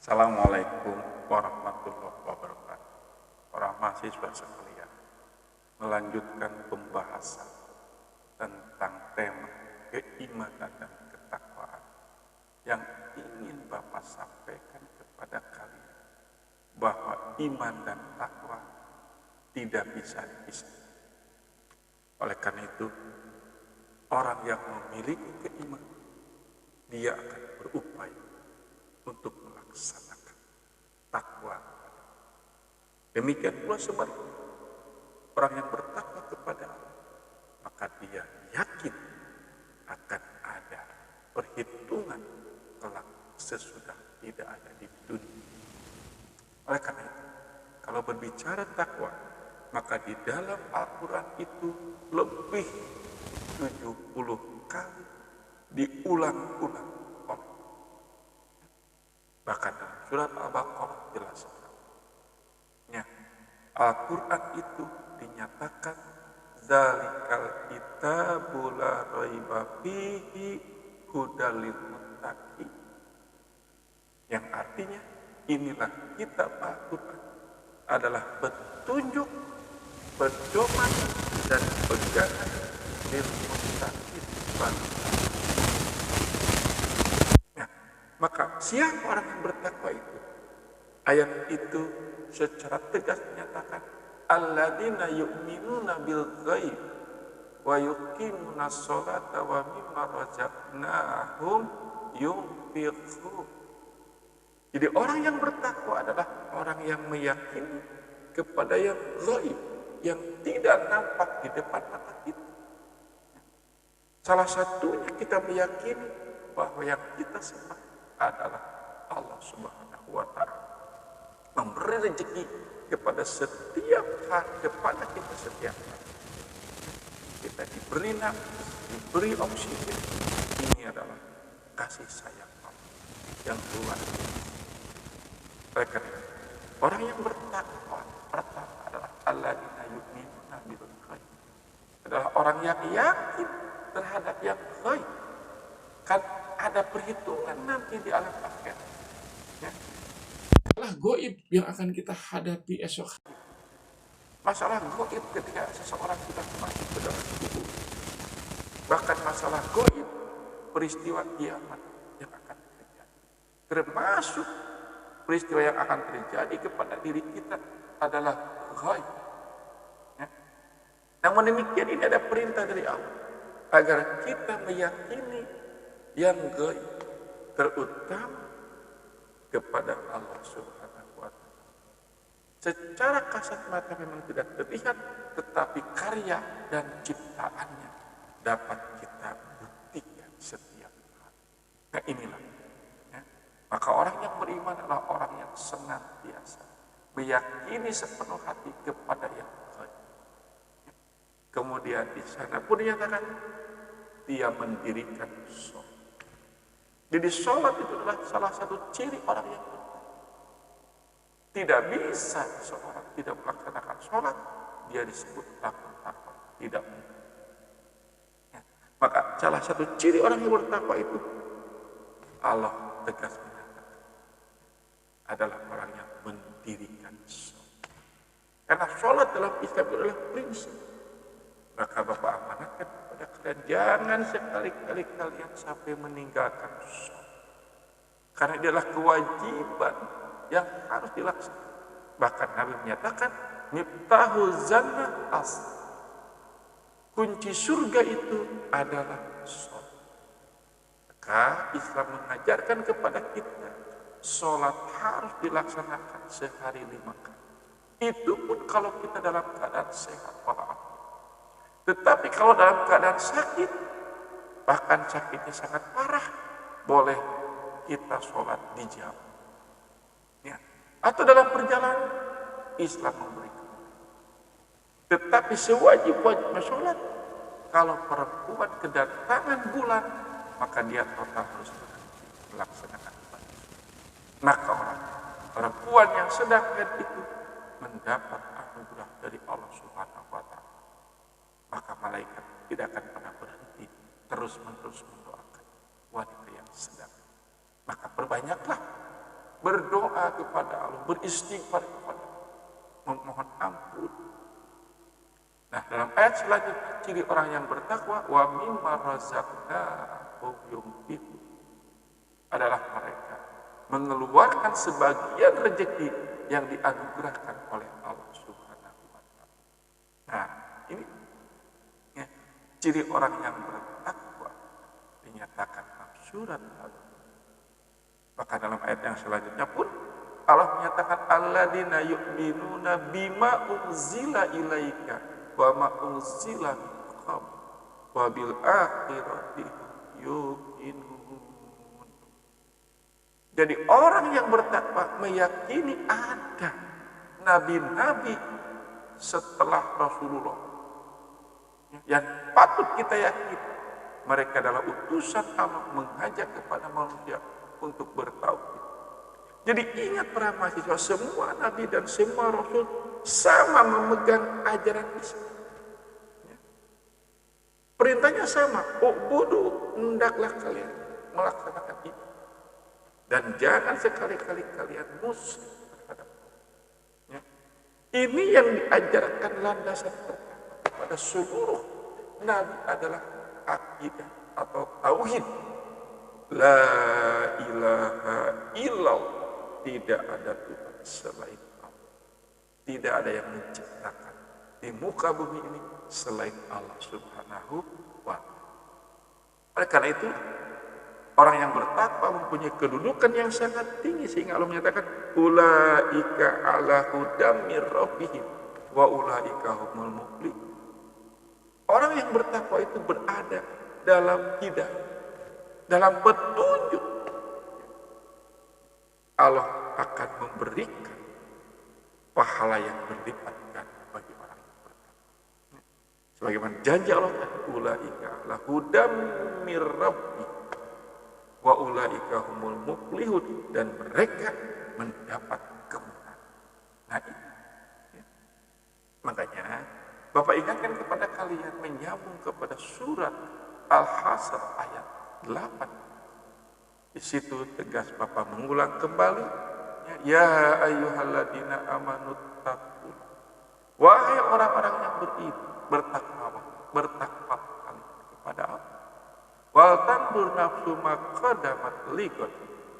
Assalamualaikum warahmatullahi wabarakatuh. Para mahasiswa sekalian, melanjutkan pembahasan tentang tema keimanan dan ketakwaan yang ingin Bapak sampaikan kepada kalian, bahwa iman dan takwa tidak bisa dipisah. Oleh karena itu, orang yang memiliki keimanan, dia akan berupaya untuk melaksanakan takwa. Demikian pula sebaliknya, orang yang bertakwa kepada Allah, maka dia yakin akan ada perhitungan kelak sesudah tidak ada di dunia. Oleh karena itu, kalau berbicara takwa, maka di dalam Al-Quran itu lebih 70 kali diulang-ulang. Bahkan dalam surat Al-Baqarah jelaskan, Al-Quran itu dinyatakan zalikal kitabu la raiba fihi hudal lil muttaqin, yang artinya inilah kitab Al-Quran adalah petunjuk, pedoman dan pegangan lil muttaqin. Maka siapa orang yang bertakwa itu? Ayat itu secara tegas menyatakan alladzina yu'minuna bil ghaib wa yuqimuna sholata wa mimma razaqnahum yunfiqun. Jadi orang yang bertakwa adalah orang yang meyakini kepada yang ghaib, yang tidak nampak di depan mata kita. Salah satunya kita meyakini bahwa yang kita sembah adalah Allah Subhanahu wa Ta'ala, memberi rezeki kepada setiap hari, kepada kita setiap hari. Kita diberi nafas, diberi oksigen. Ini adalah kasih sayang Allah yang luar biasa. Oleh karena itu, orang yang bertakwa pertama adalah alladzina yu'minuna bil ghaib, adalah orang yang yakin terhadap yang ghaib. Kan ada perhitungan nanti di alam akhirat. Masalah goib yang akan kita hadapi esok hari. Masalah goib ketika seseorang sudah mati ke dalam kubur. Bahkan masalah goib peristiwa kiamat yang akan terjadi. Termasuk peristiwa yang akan terjadi kepada diri kita adalah ghaib. Namun demikian ini ada perintah dari Allah agar kita meyakini yang gaib, terutama kepada Allah Subhanahu wa Ta'ala. Secara kasat mata memang tidak terlihat, tetapi karya dan ciptaannya dapat kita buktikan setiap hari. Nah inilah, maka orang yang beriman adalah orang yang senantiasa meyakini sepenuh hati kepada yang gaib. Kemudian di sana pun dinyatakan dia mendirikan sholat. Jadi sholat itu adalah salah satu ciri orang yang bertakwa. Tidak bisa seorang tidak melaksanakan sholat, dia disebut takwa. Tidak mungkin. Maka salah satu ciri orang yang bertakwa itu, Allah tegas menyatakan, adalah orang yang mendirikan sholat. Karena sholat dalam Islam itu adalah prinsip. Maka Bapak amanatkan kepada kalian, jangan sekali-kali kalian sampai meninggalkan sholat. Karena dia adalah kewajiban yang harus dilaksanakan. Bahkan Nabi menyatakan, miftahu jannah as. Kunci surga itu adalah sholat. Maka Islam mengajarkan kepada kita, sholat harus dilaksanakan sehari 5 kali. Itu pun kalau kita dalam keadaan sehat walafiat. Tetapi kalau dalam keadaan sakit, bahkan sakitnya sangat parah, boleh kita sholat di jam. Atau dalam perjalanan, Islam memberikan. Tetapi sewajib-wajibnya sholat, kalau perempuan kedatangan bulan, maka dia total harus melaksanakan ibadah. Maka orang perempuan yang sedang haid itu mendapat anugerah dari Allah Subhanahu wa Ta'ala. Maka malaikat tidak akan pernah berhenti terus-menerus mendoakan wanita yang sedang. Maka perbanyaklah berdoa kepada Allah, beristighfar kepada Allah, memohon ampun. Nah, dalam ayat selanjutnya ciri orang yang bertakwa wa mimma razaqnahum yunfiqun adalah mereka mengeluarkan sebagian rezeki yang dianugerahkan oleh Allah Subhanahu wa taala. Nah, ini ya, ciri orang yang bertakwa dinyatakan dalam surat Allah. Bahkan dalam ayat yang selanjutnya pun Allah menyatakan alladzina yu'minuna bima unzila ilaika wa ma unzila min qabl wa bil akhirati yuqinun. Jadi orang yang bertakwa meyakini ada nabi-nabi setelah Rasulullah yang patut kita yakini mereka adalah utusan Allah mengajak kepada manusia untuk bertauhid. Jadi ingat para mahasiswa, semua nabi dan semua rasul sama memegang ajaran Islam. Perintahnya sama, ubudu, hendaklah kalian melaksanakan itu. Dan jangan sekali-kali kalian musyrik terhadap Allah. Ini yang diajarkan landasan pertama kepada seluruh nabi adalah akidah atau tauhid. La ilaha illallah, tidak ada Tuhan selain Allah. Tidak ada yang menciptakan di muka bumi ini selain Allah Subhanahu wa ta'ala. Oleh karena itu, orang yang bertakwa mempunyai kedudukan yang sangat tinggi sehingga Allah menyatakan ulaika ala hudam mir rabbihim wa ulaika humul muflihun. Orang yang bertakwa itu berada dalam hidayah, dalam petunjuk. Allah akan memberikan pahala yang berlipat ganda bagi orang yang bertakwa. Sebagaimana janji Allah, ulaika ala hudam mir rabbihim wa ulaika humul muflihun, dan mereka mendapat kemenangan. Nah, ini. Ya. Makanya Bapak ingatkan kepada kalian menyambung kepada surat Al-Hasr ayat 8. Di situ tegas Bapak mengulang kembali, ya ayyuhalladzina amanu taqul. Wahai orang-orang yang beriman, bertakwa kalian kepada Allah. Wal tandur nafsu maqaddamat liqad,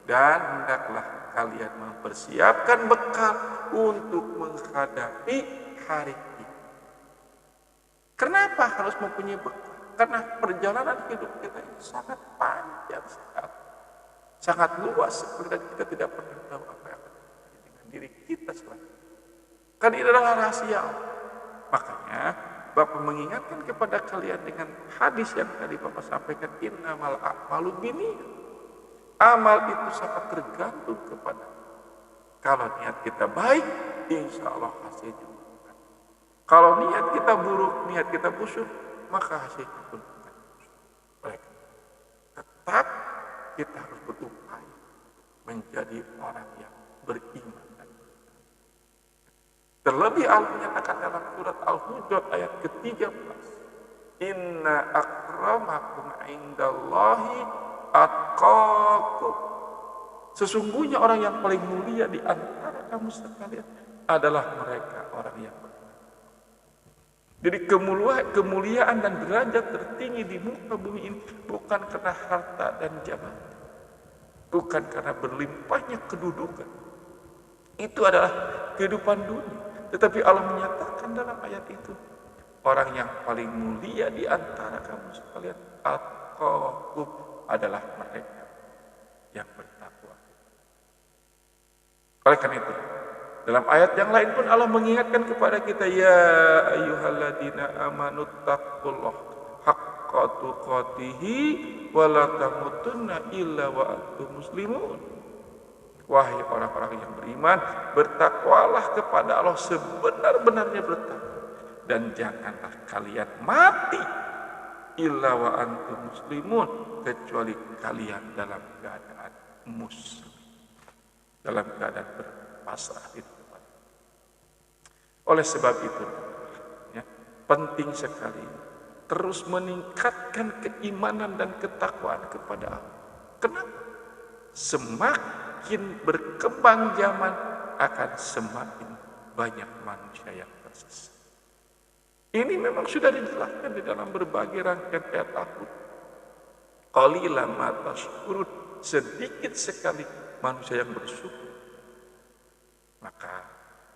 dan hendaklah kalian mempersiapkan bekal untuk menghadapi hari ini. Kenapa harus mempunyai bekal? Karena perjalanan hidup kita ini sangat panjang sekali, sangat luas, dan kita tidak pernah tahu apa yang akan terjadi dengan diri kita selanjutnya. Karena ini adalah rahasia Allah. Makanya Bapak mengingatkan kepada kalian dengan hadis yang tadi Bapak sampaikan, innamal a'malu binniyat. Amal itu sangat tergantung kepada. Kalau niat kita baik, insya Allah hasilnya bukan. Kalau niat kita buruk, niat kita busuk, maka hasilnya pun bukan. Baik. Tetap kita harus berupaya menjadi orang yang beriman. Terlebih Allah menyatakan dalam surat Al-Hujurat ayat ke-13, inna akramakum indallahi atqakum. Sesungguhnya orang yang paling mulia di antara kamu sekalian adalah mereka orang yang beriman. Jadi kemuliaan dan derajat tertinggi di muka bumi ini bukan karena harta dan jabatan, bukan karena berlimpahnya kedudukan. Itu adalah kehidupan dunia. Tetapi Allah menyatakan dalam ayat itu, orang yang paling mulia di antara kamu sekalian atqakum adalah mereka yang bertakwa. Oleh karena itu, dalam ayat yang lain pun Allah mengingatkan kepada kita, ya ayyuhalladzina amanu taqullaha haqqa tuqatihi wa la tamutunna illa wa antum muslimun. Wahai orang-orang yang beriman, bertakwalah kepada Allah sebenar-benarnya bertakwa, dan janganlah kalian mati illa wa antum muslimun, kecuali kalian dalam keadaan muslim, dalam keadaan berpasrah diri. Oleh sebab itu, ya, penting sekali terus meningkatkan keimanan dan ketakwaan kepada Allah. Kenapa? makin berkembang zaman akan semakin banyak manusia yang tersesat. Ini memang sudah dijelaskan di dalam berbagai rangkaian ayat Al-Quran. Qalilan ma tashkurun, sedikit sekali manusia yang bersyukur. Maka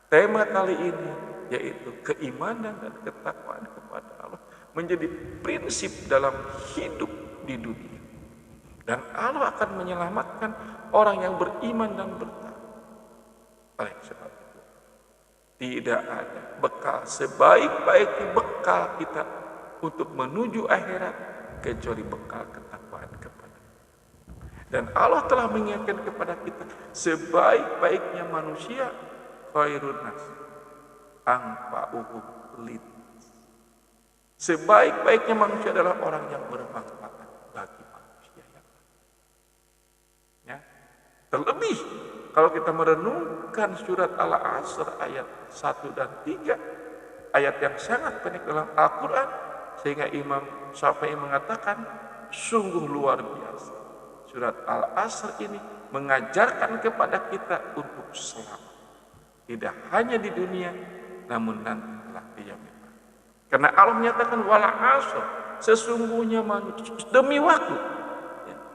tema kali ini yaitu keimanan dan ketakwaan kepada Allah menjadi prinsip dalam hidup di dunia. Dan Allah akan menyelamatkan orang yang beriman dan bertakwa. Oleh sebab itu, tidak ada bekal sebaik-baiknya bekal kita untuk menuju akhirat kecuali bekal ketakwaan kepada Allah. Dan Allah telah mengingatkan kepada kita, sebaik-baiknya manusia khairun nas anfa'uhum linnas. Sebaik-baiknya manusia adalah orang yang bermanfaat bagi manusia yang lain. Ya. Terlebih kalau kita merenungkan surat Al-Asr ayat 1 dan 3, ayat yang sangat pendek dalam Al-Quran, sehingga Imam Syafi'i mengatakan sungguh luar biasa. Surat Al-Asr ini mengajarkan kepada kita untuk selamat. Tidak hanya di dunia, namun nanti telah kiamat. Karena Allah menyatakan wala asr, sesungguhnya manusia demi waktu.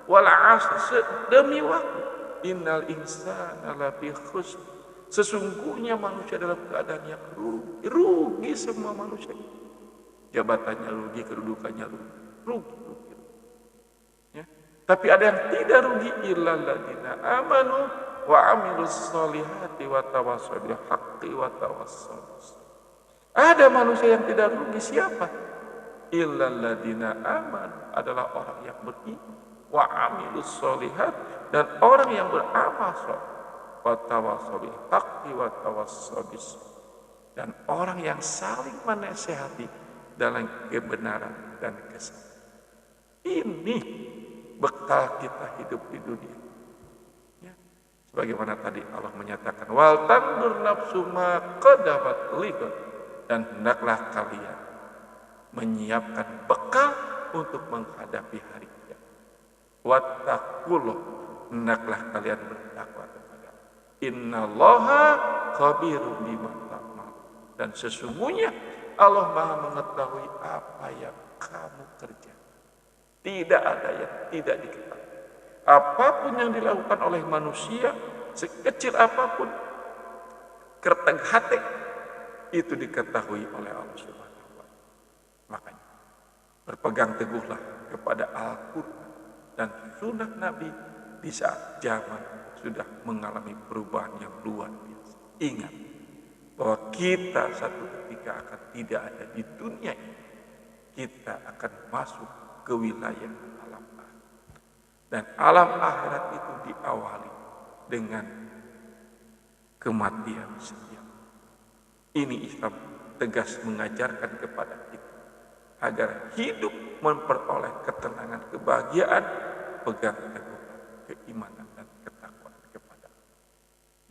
Wala asr, demi waktu. Innal insana lafi khusr. Sesungguhnya manusia dalam keadaan yang rugi semua manusia. Jabatannya rugi, kedudukannya rugi. Ya. Tapi ada yang tidak rugi, illal ladzina amanu wa amilus solihati wa tawassaw bil haqqi wa tawassaw bis sabr. Ada manusia yang tidak rugi, siapa? Illal ladzina amanu, adalah orang yang beriman, wa amilus solihat, dan orang yang beramal saleh, wa tawassaw bil haqqi wa tawassaw bis sabr, dan orang yang saling menasihati dalam kebenaran dan kesabaran. Ini bekal kita hidup di dunia. Ya. Sebagaimana tadi Allah menyatakan, wal tandur nafsu ma qaddamat ligat, dan hendaklah kalian menyiapkan bekal untuk menghadapi hari kiamat. Wattaqullah, hendaklah kalian bertakwa kepada Allah. Innallaha khabirum bima ta'malun, dan sesungguhnya Allah Maha mengetahui apa yang kamu kerjakan. Tidak ada yang tidak diketahui. Apapun yang dilakukan oleh manusia, sekecil apapun, kerteg hati, itu diketahui oleh Allah Subhanahu wa Ta'ala. Makanya berpegang teguhlah kepada Al-Quran dan sunnah Nabi di saat zaman sudah mengalami perubahan yang luar biasa. Ingat bahwa kita satu ketika akan tidak ada di dunia ini. Kita akan masuk ke wilayah alam akhirat. Dan alam akhirat itu diawali dengan kematian setiap. Ini Islam tegas mengajarkan kepada kita agar hidup memperoleh ketenangan, kebahagiaan, pegang teguh keimanan dan ketakwaan kepada Allah.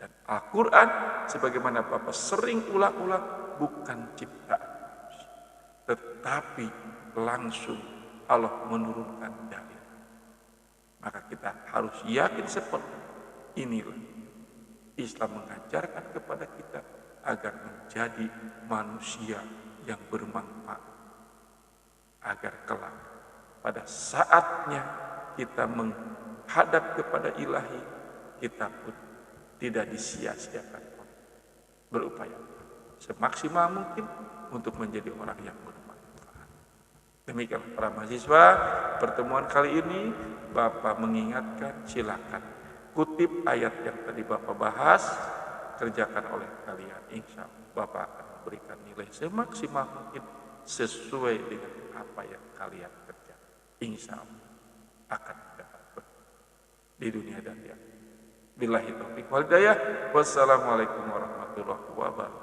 Dan Al-Quran sebagaimana Bapak sering ulang-ulang bukan ciptaan manusia, tetapi langsung Allah menurunkan dalil. Maka kita harus yakin seperti inilah Islam mengajarkan kepada kita agar menjadi manusia yang bermanfaat, agar kelak pada saatnya kita menghadap kepada Ilahi, kita pun tidak disia-siakan, berupaya semaksimal mungkin untuk menjadi orang yang bermanfaat. Demikian para mahasiswa, pertemuan kali ini Bapak mengingatkan, silakan kutip ayat yang tadi Bapak bahas, kerjakan oleh kalian. Insya Allah Bapak akan memberikan nilai semaksimal mungkin sesuai dengan apa yang kalian kerjakan. Insya Allah akan dapat berkah di dunia dan di akhirat. Billahi taufiq wal hidayah. Wassalamualaikum warahmatullahi wabarakatuh.